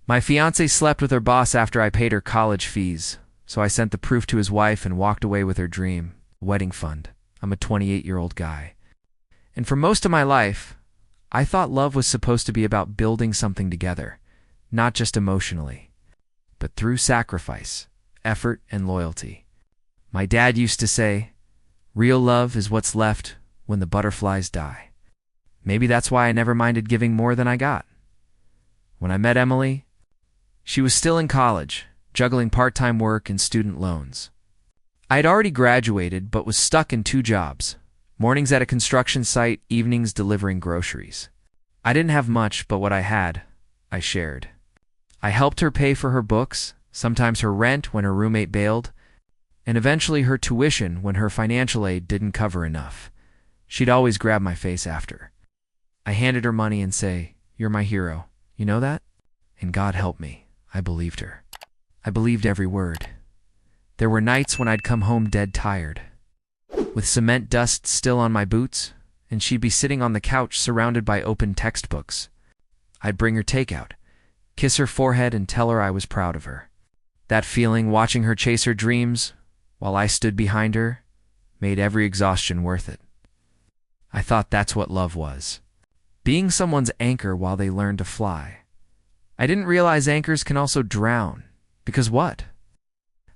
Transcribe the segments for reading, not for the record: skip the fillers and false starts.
My fiancé slept with her boss after I paid her college fees, so I sent the proof to his wife and walked away with her dream, wedding fund. I'm a 28-year-old guy. And for most of my life, I thought love was supposed to be about building something together, not just emotionally, but through sacrifice, effort, and loyalty. My dad used to say, real love is what's left when the butterflies die. Maybe that's why I never minded giving more than I got. When I met Emily, she was still in college, juggling part-time work and student loans. I had already graduated but was stuck in 2 jobs, mornings at a construction site, evenings delivering groceries. I didn't have much, but what I had, I shared. I helped her pay for her books, sometimes her rent when her roommate bailed, and eventually her tuition when her financial aid didn't cover enough. She'd always grab my face after. I handed her money and say, "You're my hero. You know that?" And God help me, I believed her. I believed every word. There were nights when I'd come home dead tired, with cement dust still on my boots, and she'd be sitting on the couch surrounded by open textbooks. I'd bring her takeout, kiss her forehead, and tell her I was proud of her. That feeling, watching her chase her dreams while I stood behind her, made every exhaustion worth it. I thought that's what love was. Being someone's anchor while they learn to fly. I didn't realize anchors can also drown, because what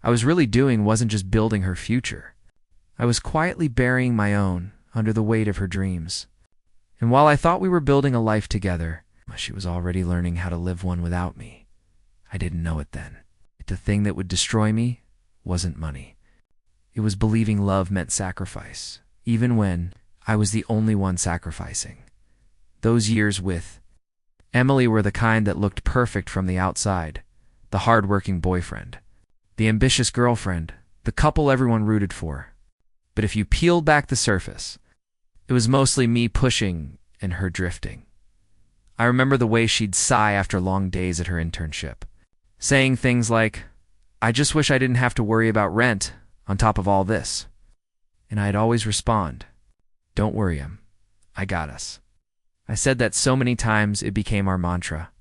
I was really doing wasn't just building her future. I was quietly burying my own under the weight of her dreams. And while I thought we were building a life together, she was already learning how to live one without me. I didn't know it then. The thing that would destroy me wasn't money. It was believing love meant sacrifice, even when I was the only one sacrificing. Those years with Emily were the kind that looked perfect from the outside. The hard-working boyfriend, the ambitious girlfriend, the couple everyone rooted for. But if you peeled back the surface, it was mostly me pushing and her drifting. I remember the way she'd sigh after long days at her internship, saying things like, "I just wish I didn't have to worry about rent on top of all this." And I'd always respond, "Don't worry, Em. I got us." I said that so many times it became our mantra.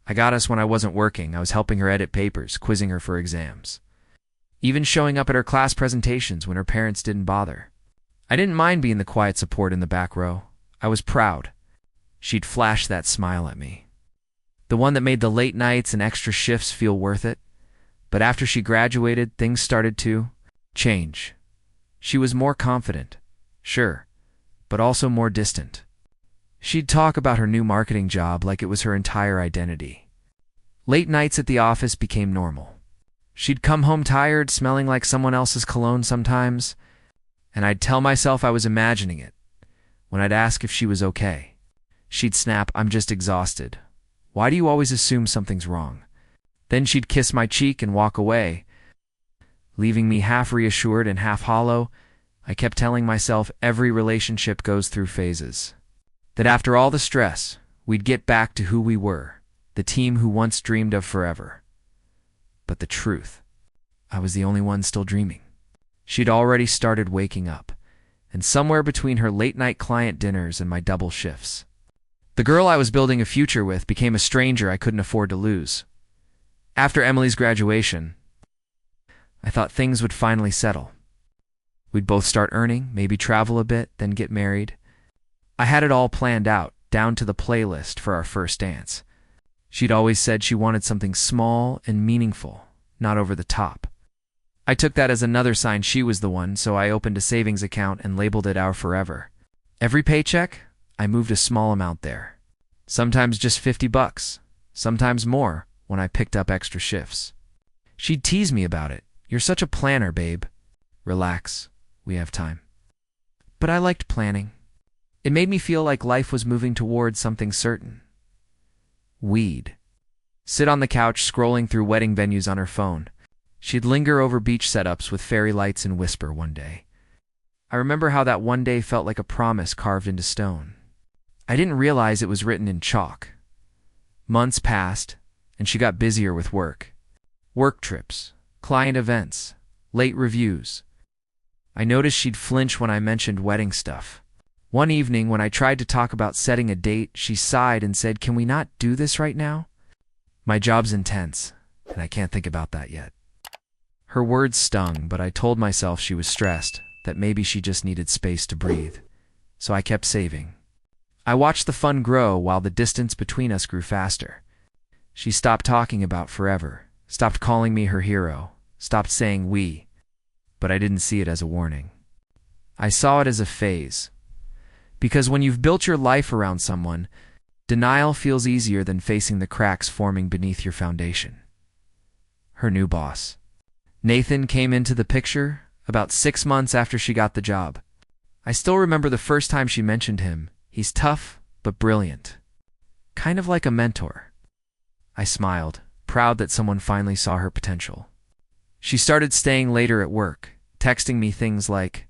I got us when I wasn't working. I was helping her edit papers, quizzing her for exams. Even showing up at her class presentations when her parents didn't bother. I didn't mind being the quiet support in the back row. I was proud. She'd flash that smile at me. The one that made the late nights and extra shifts feel worth it. But after she graduated, things started to change. She was more confident, sure, but also more distant. She'd talk about her new marketing job like it was her entire identity. Late nights at the office became normal. She'd come home tired, smelling like someone else's cologne sometimes, and I'd tell myself I was imagining it. When I'd ask if she was okay, she'd snap, "I'm just exhausted. Why do you always assume something's wrong?" Then she'd kiss my cheek and walk away, leaving me half reassured and half hollow. I kept telling myself every relationship goes through phases. That after all the stress, we'd get back to who we were, the team who once dreamed of forever. But the truth, I was the only one still dreaming. She'd already started waking up, and somewhere between her late-night client dinners and my double shifts, the girl I was building a future with became a stranger I couldn't afford to lose. After Emily's graduation, I thought things would finally settle. We'd both start earning, maybe travel a bit, then get married. I had it all planned out, down to the playlist for our first dance. She'd always said she wanted something small and meaningful, not over the top. I took that as another sign she was the one, so I opened a savings account and labeled it Our Forever. Every paycheck, I moved a small amount there. Sometimes just $50, sometimes more when I picked up extra shifts. She'd tease me about it. "You're such a planner, babe." "Relax, we have time." But I liked planning. It made me feel like life was moving towards something certain. We'd sit on the couch scrolling through wedding venues on her phone. She'd linger over beach setups with fairy lights and whisper one day. I remember how that one day felt like a promise carved into stone. I didn't realize it was written in chalk. Months passed, and she got busier with work. Work trips, client events, late reviews. I noticed she'd flinch when I mentioned wedding stuff. One evening, when I tried to talk about setting a date, she sighed and said, "Can we not do this right now?" My job's intense, and I can't think about that yet. Her words stung, but I told myself she was stressed, that maybe she just needed space to breathe. So I kept saving. I watched the fun grow while the distance between us grew faster. She stopped talking about forever, stopped calling me her hero, stopped saying we, but I didn't see it as a warning. I saw it as a phase. Because when you've built your life around someone, denial feels easier than facing the cracks forming beneath your foundation. Her new boss. Nathan came into the picture about 6 months after she got the job. I still remember the first time she mentioned him. He's tough, but brilliant. Kind of like a mentor. I smiled, proud that someone finally saw her potential. She started staying later at work, texting me things like,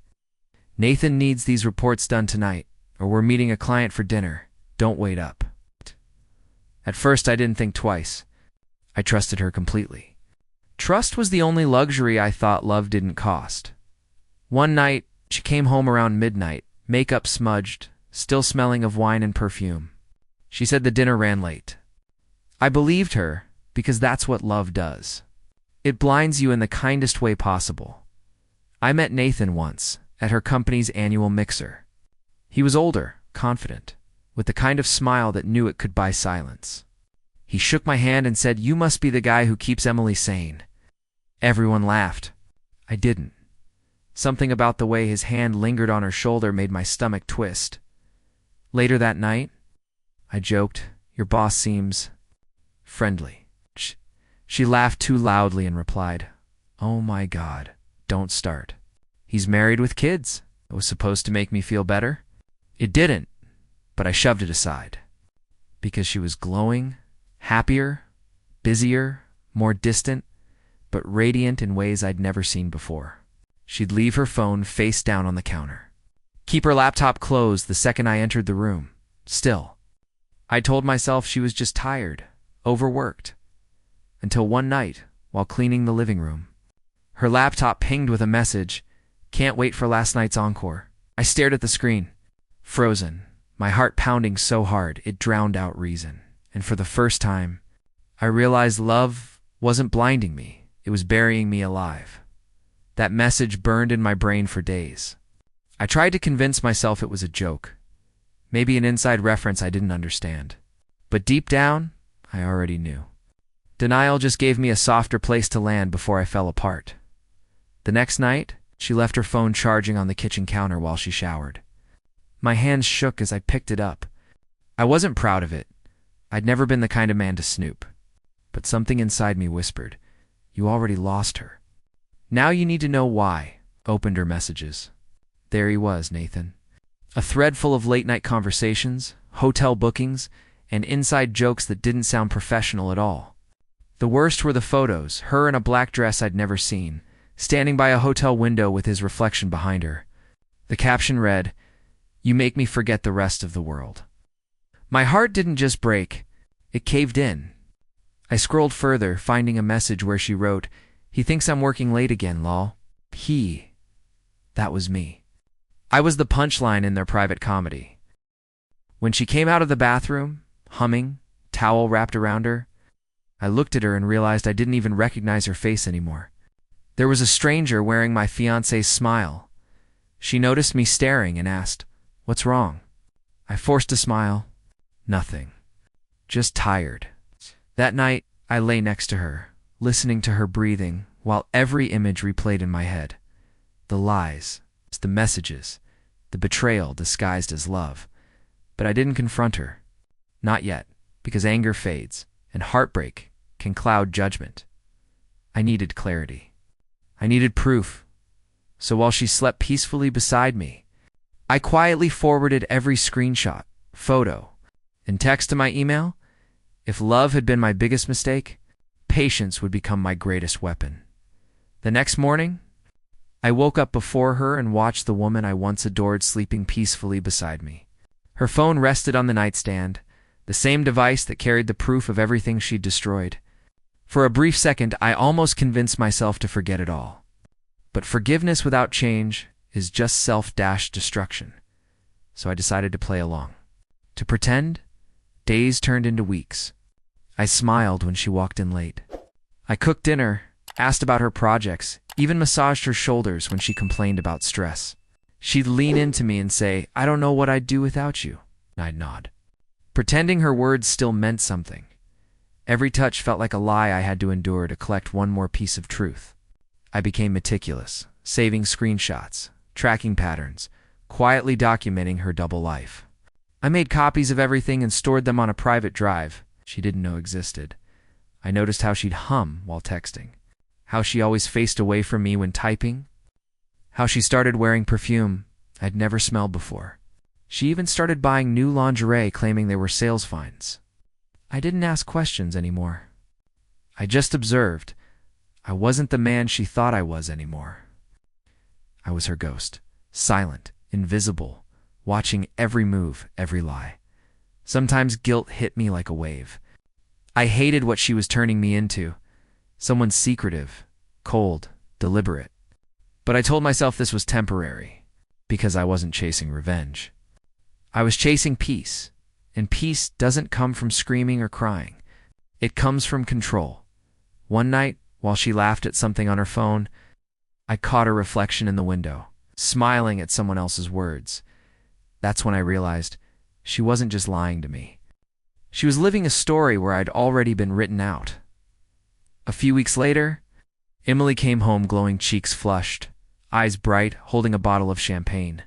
"Nathan needs these reports done tonight, or we're meeting a client for dinner. Don't wait up." At first, I didn't think twice. I trusted her completely. Trust was the only luxury I thought love didn't cost. One night, she came home around midnight, makeup smudged, still smelling of wine and perfume. She said the dinner ran late. I believed her because that's what love does. It blinds you in the kindest way possible. I met Nathan once at her company's annual mixer. He was older, confident, with the kind of smile that knew it could buy silence. He shook my hand and said, "You must be the guy who keeps Emily sane." Everyone laughed. I didn't. Something about the way his hand lingered on her shoulder made my stomach twist. Later that night, I joked, "Your boss seems friendly." She laughed too loudly and replied, "Oh my God, don't start. He's married with kids." It was supposed to make me feel better. It didn't, but I shoved it aside. Because she was glowing, happier, busier, more distant, but radiant in ways I'd never seen before. She'd leave her phone face down on the counter. Keep her laptop closed the second I entered the room. Still. I told myself she was just tired, overworked. Until one night, while cleaning the living room, her laptop pinged with a message, "Can't wait for last night's encore." I stared at the screen, frozen, my heart pounding so hard it drowned out reason. And for the first time, I realized love wasn't blinding me, it was burying me alive. That message burned in my brain for days. I tried to convince myself it was a joke, maybe an inside reference I didn't understand. But deep down, I already knew. Denial just gave me a softer place to land before I fell apart. The next night, she left her phone charging on the kitchen counter while she showered. My hands shook as I picked it up. I wasn't proud of it. I'd never been the kind of man to snoop. But something inside me whispered, "You already lost her. Now you need to know why." Opened her messages. There he was, Nathan. A thread full of late-night conversations, hotel bookings, and inside jokes that didn't sound professional at all. The worst were the photos, her in a black dress I'd never seen, standing by a hotel window with his reflection behind her. The caption read, "You make me forget the rest of the world." My heart didn't just break, it caved in. I scrolled further, finding a message where she wrote, "He thinks I'm working late again, lol." That was me. I was the punchline in their private comedy. When she came out of the bathroom, humming, towel wrapped around her, I looked at her and realized I didn't even recognize her face anymore. There was a stranger wearing my fiancée's smile. She noticed me staring and asked, "What's wrong?" I forced a smile. Nothing. Just tired. That night, I lay next to her, listening to her breathing, while every image replayed in my head. The lies, the messages, the betrayal disguised as love. But I didn't confront her. Not yet, because anger fades, and heartbreak can cloud judgment. I needed clarity. I needed proof. So while she slept peacefully beside me, I quietly forwarded every screenshot, photo, and text to my email. If love had been my biggest mistake, patience would become my greatest weapon. The next morning, I woke up before her and watched the woman I once adored sleeping peacefully beside me. Her phone rested on the nightstand, the same device that carried the proof of everything she'd destroyed. For a brief second, I almost convinced myself to forget it all. But forgiveness without change is just self-destruction. So I decided to play along. To pretend, days turned into weeks. I smiled when she walked in late. I cooked dinner, asked about her projects, even massaged her shoulders when she complained about stress. She'd lean into me and say, "I don't know what I'd do without you." I'd nod, pretending her words still meant something. Every touch felt like a lie I had to endure to collect one more piece of truth. I became meticulous, saving screenshots, tracking patterns, quietly documenting her double life. I made copies of everything and stored them on a private drive she didn't know existed. I noticed how she'd hum while texting, how she always faced away from me when typing, how she started wearing perfume I'd never smelled before. She even started buying new lingerie, claiming they were sales finds. I didn't ask questions anymore. I just observed. I wasn't the man she thought I was anymore. I was her ghost, silent, invisible, watching every move, every lie. Sometimes guilt hit me like a wave. I hated what she was turning me into, someone secretive, cold, deliberate. But I told myself this was temporary, because I wasn't chasing revenge. I was chasing peace, and peace doesn't come from screaming or crying. It comes from control. One night, while she laughed at something on her phone, I caught her reflection in the window, smiling at someone else's words. That's when I realized she wasn't just lying to me. She was living a story where I'd already been written out. A few weeks later, Emily came home, glowing cheeks flushed, eyes bright, holding a bottle of champagne.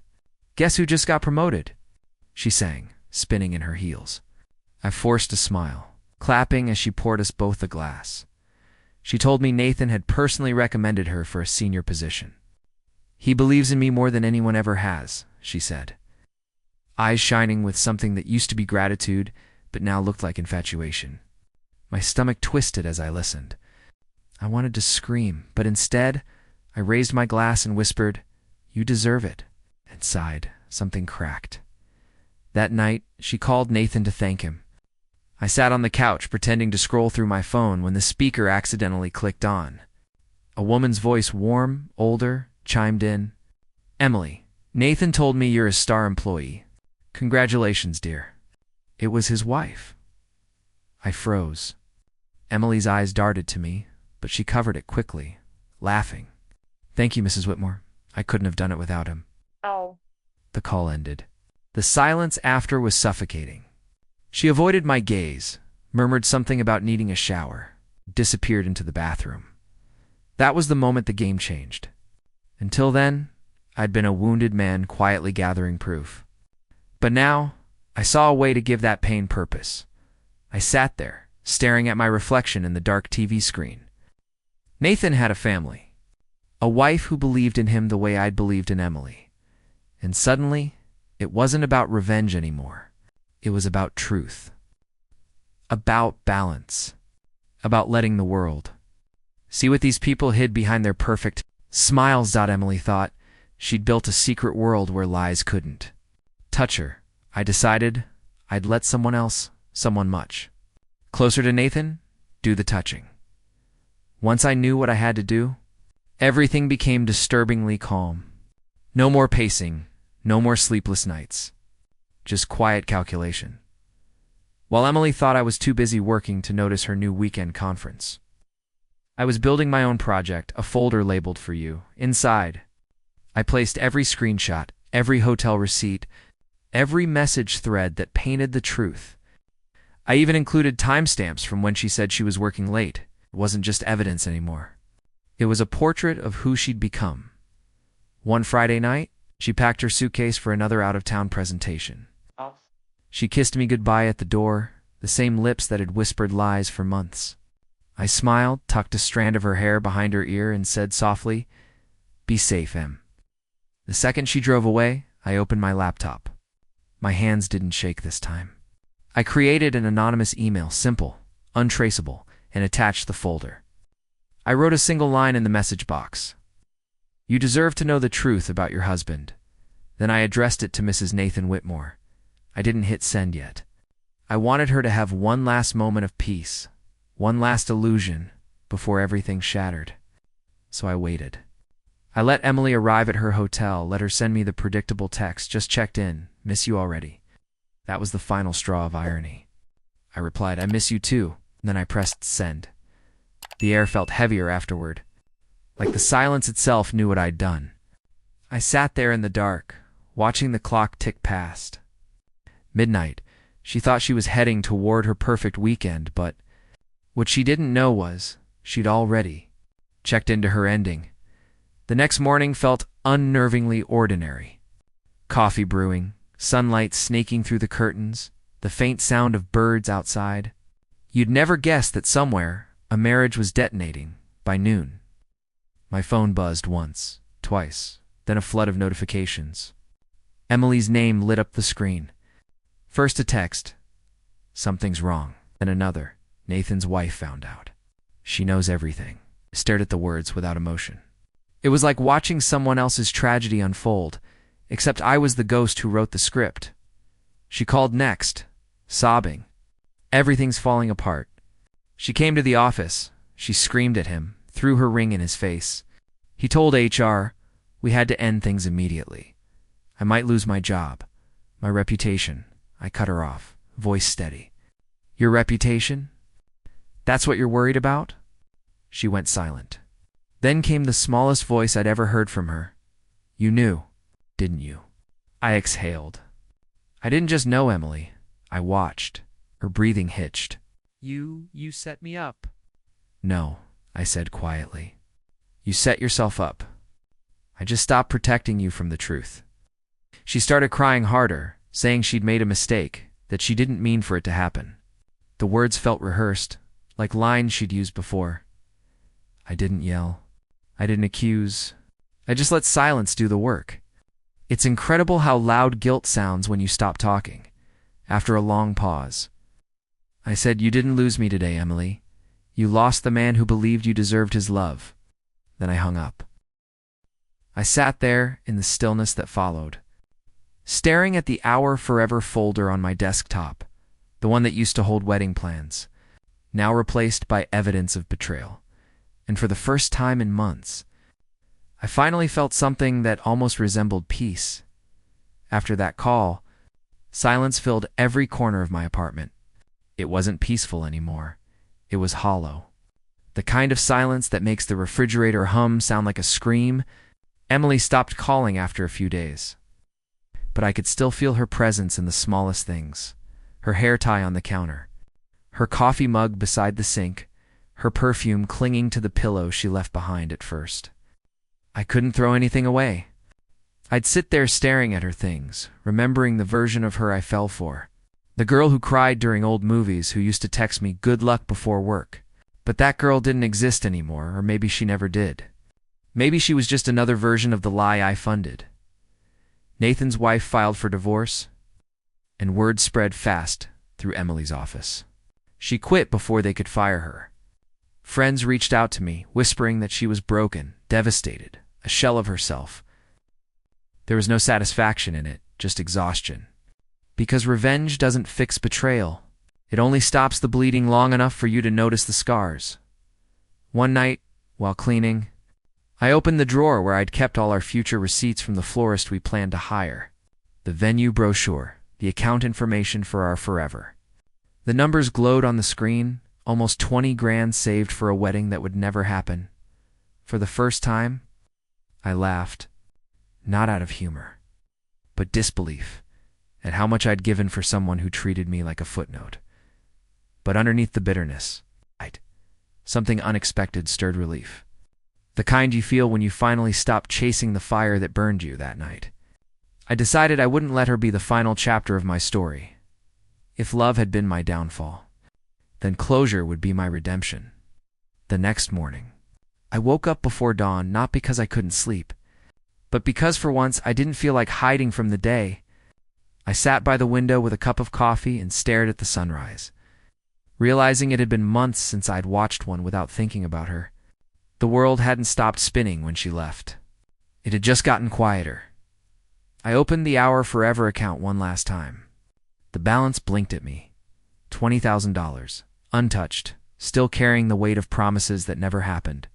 "Guess who just got promoted?" she sang, spinning in her heels. I forced a smile, clapping as she poured us both a glass. She told me Nathan had personally recommended her for a senior position. "He believes in me more than anyone ever has," she said, eyes shining with something that used to be gratitude but now looked like infatuation. My stomach twisted as I listened. I wanted to scream, but instead, I raised my glass and whispered, "You deserve it," and sighed. Something cracked. That night, she called Nathan to thank him. I sat on the couch pretending to scroll through my phone when the speaker accidentally clicked on. A woman's voice, warm, older, chimed in. "Emily, Nathan told me you're a star employee. Congratulations, dear." It was his wife. I froze. Emily's eyes darted to me, but she covered it quickly, laughing. "Thank you, Mrs. Whitmore. I couldn't have done it without him." Oh. The call ended. The silence after was suffocating. She avoided my gaze, murmured something about needing a shower, disappeared into the bathroom. That was the moment the game changed. Until then, I'd been a wounded man quietly gathering proof. But now, I saw a way to give that pain purpose. I sat there, staring at my reflection in the dark TV screen. Nathan had a family, a wife who believed in him the way I'd believed in Emily. And suddenly, it wasn't about revenge anymore. It was about truth. About balance. About letting the world see what these people hid behind their perfect smiles. Emily thought she'd built a secret world where lies couldn't touch her. I decided I'd let someone else, someone much closer to Nathan, do the touching. Once I knew what I had to do, everything became disturbingly calm. No more pacing, no more sleepless nights. Just quiet calculation. While Emily thought I was too busy working to notice her new weekend conference, I was building my own project, a folder labeled "For You." Inside, I placed every screenshot, every hotel receipt, every message thread that painted the truth. I even included timestamps from when she said she was working late. It wasn't just evidence anymore. It was a portrait of who she'd become. One Friday night, she packed her suitcase for another out-of-town presentation. She kissed me goodbye at the door, the same lips that had whispered lies for months. I smiled, tucked a strand of her hair behind her ear, and said softly, "Be safe, Em." The second she drove away, I opened my laptop. My hands didn't shake this time. I created an anonymous email, simple, untraceable, and attached the folder. I wrote a single line in the message box. "You deserve to know the truth about your husband." Then I addressed it to Mrs. Nathan Whitmore. I didn't hit send yet. I wanted her to have one last moment of peace, one last illusion, before everything shattered. So I waited. I let Emily arrive at her hotel, let her send me the predictable text, "Just checked in, miss you already." That was the final straw of irony. I replied, "I miss you too," Then I pressed send. The air felt heavier afterward, like the silence itself knew what I'd done. I sat there in the dark, watching the clock tick past. Midnight. She thought she was heading toward her perfect weekend, but what she didn't know was she'd already checked into her ending. The next morning felt unnervingly ordinary. Coffee brewing, sunlight snaking through the curtains, the faint sound of birds outside. You'd never guess that somewhere a marriage was detonating by noon. My phone buzzed once, twice, then a flood of notifications. Emily's name lit up the screen. First a text, "Something's wrong." Then another, "Nathan's wife found out. She knows everything." I stared at the words without emotion. It was like watching someone else's tragedy unfold, except I was the ghost who wrote the script. She called next, sobbing. "Everything's falling apart." She came to the office. She screamed at him, threw her ring in his face. He told HR we had to end things immediately. I might lose my job, my reputation. I cut her off, voice steady. "Your reputation? That's what you're worried about?" She went silent. Then came the smallest voice I'd ever heard from her. "You knew, didn't you?" I exhaled. I didn't just know Emily. I watched. Her breathing hitched. You set me up." "No," I said quietly. "You set yourself up. I just stopped protecting you from the truth." She started crying harder, saying she'd made a mistake, that she didn't mean for it to happen. The words felt rehearsed, like lines she'd used before. I didn't yell. I didn't accuse. I just let silence do the work. It's incredible how loud guilt sounds when you stop talking. After a long pause, I said, "You didn't lose me today, Emily. You lost the man who believed you deserved his love." Then I hung up. I sat there in the stillness that followed, staring at the Our Forever folder on my desktop, the one that used to hold wedding plans, now replaced by evidence of betrayal. And for the first time in months, I finally felt something that almost resembled peace. After that call, silence filled every corner of my apartment. It wasn't peaceful anymore. It was hollow. The kind of silence that makes the refrigerator hum sound like a scream. Emily stopped calling after a few days, but I could still feel her presence in the smallest things. Her hair tie on the counter, her coffee mug beside the sink, her perfume clinging to the pillow she left behind at first. I couldn't throw anything away. I'd sit there staring at her things, remembering the version of her I fell for. The girl who cried during old movies, who used to text me good luck before work. But that girl didn't exist anymore, or maybe she never did. Maybe she was just another version of the lie I funded. Nathan's wife filed for divorce, and word spread fast through Emily's office. She quit before they could fire her. Friends reached out to me, whispering that she was broken, devastated, a shell of herself. There was no satisfaction in it, just exhaustion. Because revenge doesn't fix betrayal. It only stops the bleeding long enough for you to notice the scars. One night, while cleaning, I opened the drawer where I'd kept all our future receipts from the florist we planned to hire. The venue brochure, the account information for our forever. The numbers glowed on the screen, almost 20 grand saved for a wedding that would never happen. For the first time, I laughed, not out of humor, but disbelief at how much I'd given for someone who treated me like a footnote. But underneath the bitterness, something unexpected stirred relief. The kind you feel when you finally stop chasing the fire that burned you that night. I decided I wouldn't let her be the final chapter of my story. If love had been my downfall, then closure would be my redemption. The next morning, I woke up before dawn, not because I couldn't sleep, but because for once I didn't feel like hiding from the day. I sat by the window with a cup of coffee and stared at the sunrise, realizing it had been months since I'd watched one without thinking about her. The world hadn't stopped spinning when she left. It had just gotten quieter. I opened the Our Forever account one last time. The balance blinked at me. $20,000, untouched, still carrying the weight of promises that never happened.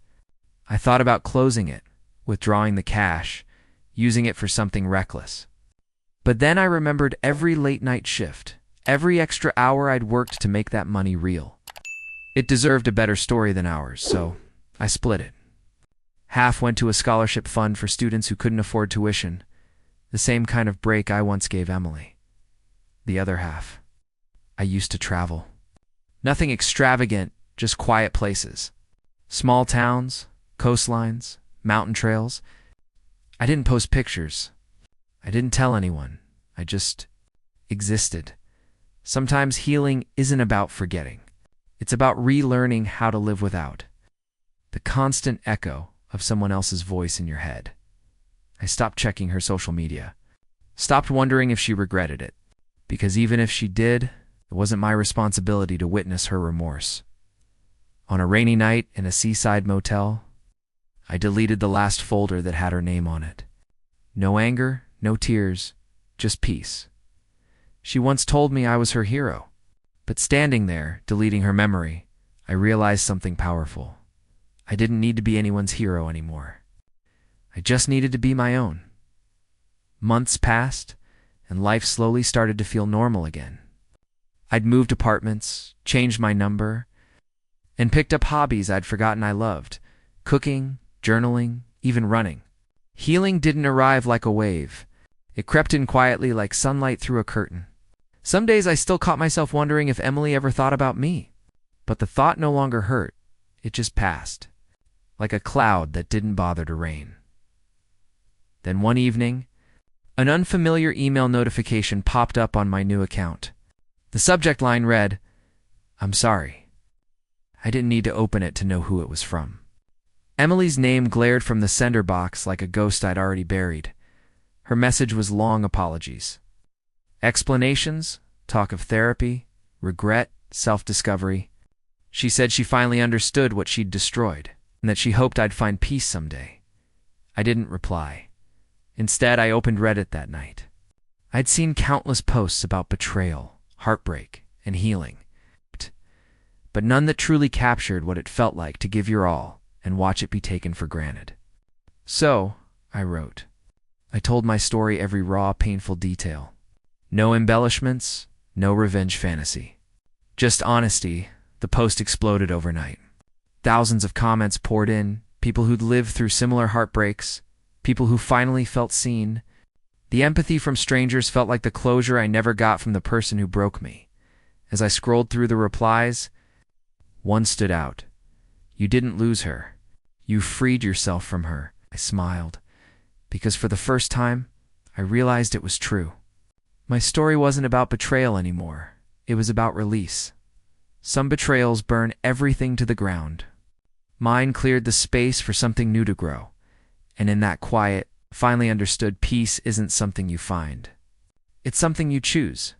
I thought about closing it, withdrawing the cash, using it for something reckless. But then I remembered every late-night shift, every extra hour I'd worked to make that money real. It deserved a better story than ours, so I split it. Half went to a scholarship fund for students who couldn't afford tuition, the same kind of break I once gave Emily. The other half, I used to travel. Nothing extravagant, just quiet places. Small towns, coastlines, mountain trails. I didn't post pictures. I didn't tell anyone. I just existed. Sometimes healing isn't about forgetting. It's about relearning how to live without the constant echo of someone else's voice in your head. I stopped checking her social media. Stopped wondering if she regretted it. Because even if she did, it wasn't my responsibility to witness her remorse. On a rainy night in a seaside motel, I deleted the last folder that had her name on it. No anger, no tears, just peace. She once told me I was her hero. But standing there, deleting her memory, I realized something powerful. I didn't need to be anyone's hero anymore. I just needed to be my own. Months passed, and life slowly started to feel normal again. I'd moved apartments, changed my number, and picked up hobbies I'd forgotten I loved. Cooking, journaling, even running. Healing didn't arrive like a wave. It crept in quietly like sunlight through a curtain. Some days I still caught myself wondering if Emily ever thought about me. But the thought no longer hurt. It just passed, like a cloud that didn't bother to rain. Then one evening, an unfamiliar email notification popped up on my new account. The subject line read, "I'm sorry." I didn't need to open it to know who it was from. Emily's name glared from the sender box like a ghost I'd already buried. Her message was long apologies. Explanations, talk of therapy, regret, self-discovery. She said she finally understood what she'd destroyed, and that she hoped I'd find peace someday. I didn't reply. Instead, I opened Reddit that night. I'd seen countless posts about betrayal, heartbreak, and healing, but none that truly captured what it felt like to give your all and watch it be taken for granted. So, I wrote. I told my story every raw, painful detail. No embellishments, no revenge fantasy. Just honesty. The post exploded overnight. Thousands of comments poured in, people who'd lived through similar heartbreaks, people who finally felt seen. The empathy from strangers felt like the closure I never got from the person who broke me. As I scrolled through the replies, one stood out. "You didn't lose her. You freed yourself from her." I smiled, because for the first time, I realized it was true. My story wasn't about betrayal anymore. It was about release. Some betrayals burn everything to the ground. Mine cleared the space for something new to grow. And in that quiet, I finally understood peace isn't something you find. It's something you choose.